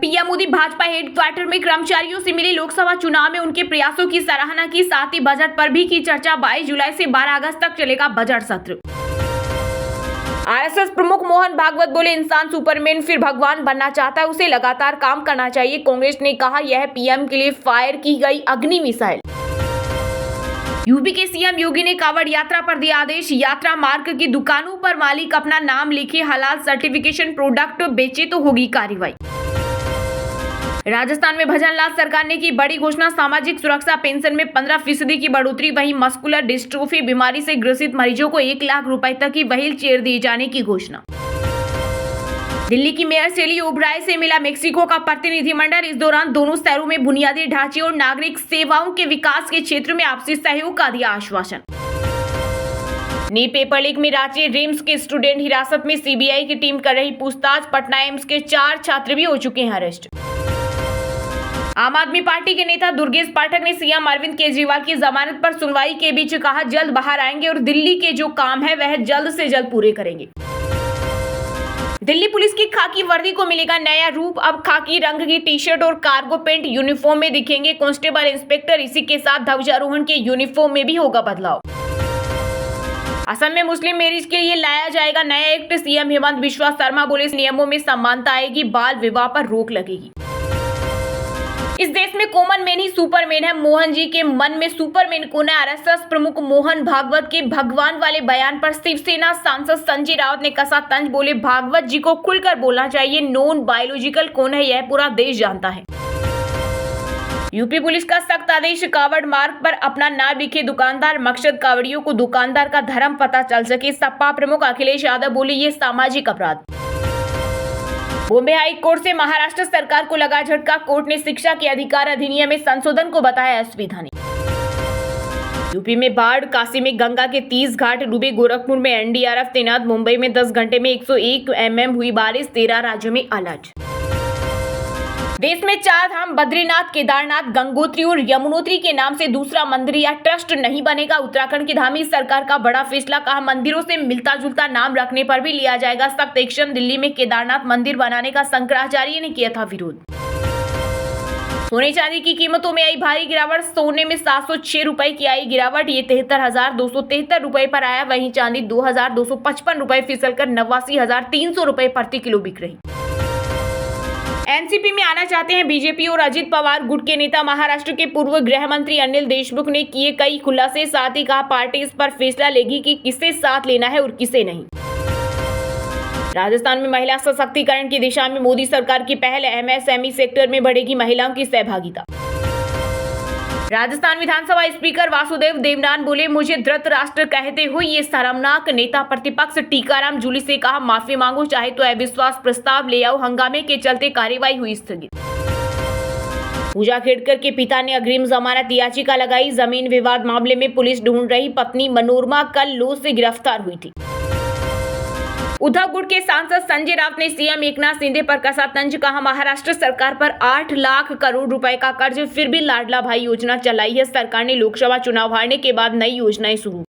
PM Modi Bhajpa headquarter में कर्मचारियों से मिले। लोकसभा चुनाव में उनके प्रयासों की सराहना की, साथ ही बजट पर भी की चर्चा। 22 जुलाई से 12 अगस्त तक चलेगा बजट सत्र। आरएसएस प्रमुख मोहन भागवत बोले, इंसान सुपरमैन फिर भगवान बनना चाहता है, उसे लगातार काम करना चाहिए। कांग्रेस ने कहा, यह पीएम के लिए फायर की गई अग्नि मिसाइल। यूपी के सीएम योगी ने कांवड़ यात्रा पर दिया आदेश। यात्रा मार्ग की दुकानों पर मालिक अपना नाम लिखे, हलाल सर्टिफिकेशन प्रोडक्ट बेचे तो होगी कार्रवाई। राजस्थान में भजन लाल सरकार ने की बड़ी घोषणा। सामाजिक सुरक्षा पेंशन में 15% की बढ़ोतरी। वहीं मस्कुलर डिस्ट्रोफी बीमारी से ग्रसित मरीजों को 1 लाख रुपए तक की व्हील चेयर दिए जाने की घोषणा। दिल्ली की मेयर शेली ओबराय से मिला मेक्सिको का प्रतिनिधिमंडल। इस दौरान दोनों शहरों में बुनियादी ढांचे और नागरिक सेवाओं के विकास के क्षेत्र में आपसी सहयोग का दिया आश्वासन। नीट पेपर लीक में रांची रिम्स के स्टूडेंट हिरासत में, सीबीआई की टीम कर रही पूछताछ। पटना एम्स के 4 छात्र भी हो चुके हैं अरेस्ट। आम आदमी पार्टी के नेता दुर्गेश पाठक ने सीएम अरविंद केजरीवाल की जमानत पर सुनवाई के बीच कहा, जल्द बाहर आएंगे और दिल्ली के जो काम है वह जल्द से जल्द पूरे करेंगे। दिल्ली पुलिस की खाकी वर्दी को मिलेगा नया रूप। अब खाकी रंग की टी-शर्ट और कार्गो पैंट यूनिफॉर्म में दिखेंगे कांस्टेबल इंस्पेक्टर। इसी के साथ ध्वजारोहण के यूनिफॉर्म में भी होगा बदलाव। असम में मुस्लिम मैरिज के लिए लाया जाएगा नया एक्ट। सीएम हेमंत बिश्वा शर्मा बोले, नियमों में समानता आएगी, बाल विवाह पर रोक लगेगी। इस देश में कॉमन मैन ही सुपरमैन है। मोहन जी के मन में सुपरमैन कौन है? आरएसएस प्रमुख मोहन भागवत के भगवान वाले बयान पर शिवसेना सांसद संजय राउत ने कसा तंज। बोले, भागवत जी को खुलकर बोलना चाहिए। नॉन बायोलॉजिकल कौन है यह पूरा देश जानता है। यूपी पुलिस का सख्त आदेश। कांवड़ मार्ग पर अपना नाम लिखे दुकानदार, मकसद कांवड़ियों को दुकानदार का धर्म पता चल सके। सपा प्रमुख अखिलेश यादव बोले, ये सामाजिक अपराध। बॉम्बे हाई कोर्ट से महाराष्ट्र सरकार को लगा झटका। कोर्ट ने शिक्षा के अधिकार अधिनियम में संशोधन को बताया असंवैधानिक। यूपी में बाढ़, काशी में गंगा के 30 घाट डूबे। गोरखपुर में एनडीआरएफ तैनात। मुंबई में 10 घंटे में 101 mm हुई बारिश। 13 राज्यों में अलर्ट। देश में 4 धाम बद्रीनाथ, केदारनाथ, गंगोत्री और यमुनोत्री के नाम से दूसरा मंदिर या ट्रस्ट नहीं बनेगा। उत्तराखंड की धार्मिक सरकार का बड़ा फैसला। कहा, मंदिरों से मिलता जुलता नाम रखने पर भी लिया जाएगा सख्त एक्शन। दिल्ली में केदारनाथ मंदिर बनाने का शंकराचार्य ने किया था विरोध। सोने चांदी की कीमतों में आई भारी गिरावट। सोने में 706 रुपए की आई गिरावट, ये 73,273 रुपए पर आया। वहीं चांदी 2,255 रुपए फिसलकर 89,300 रुपए प्रति किलो बिक रही। एनसीपी में आना चाहते हैं बीजेपी और अजित पवार गुट के नेता। महाराष्ट्र के पूर्व गृह मंत्री अनिल देशमुख ने किए कई खुलासे। साथ ही कहा, पार्टी इस पर फैसला लेगी कि किसे साथ लेना है और किसे नहीं। राजस्थान में महिला सशक्तिकरण की दिशा में मोदी सरकार की पहल। एमएसएमई सेक्टर में बढ़ेगी महिलाओं की सहभागिता। राजस्थान विधानसभा स्पीकर वासुदेव देवनान बोले, मुझे धृतराष्ट्र कहते हुए ये शर्मनाक। नेता प्रतिपक्ष टीकाराम जूली से कहा, माफी मांगो, चाहे तो अविश्वास प्रस्ताव ले आओ। हंगामे के चलते कार्यवाही हुई स्थगित। पूजा खेड़कर के पिता ने अग्रिम जमानत याचिका लगाई। जमीन विवाद मामले में पुलिस ढूंढ रही पत्नी मनोरमा कल लो से गिरफ्तार हुई थी। उद्धव गुट के सांसद संजय राउत ने सीएम एकनाथ शिंदे पर कसा तंज। कहा, महाराष्ट्र सरकार पर 8 लाख करोड़ रुपए का कर्ज, फिर भी लाडला भाई योजना चलाई है। सरकार ने लोकसभा चुनाव हारने के बाद नई योजनाएं शुरू।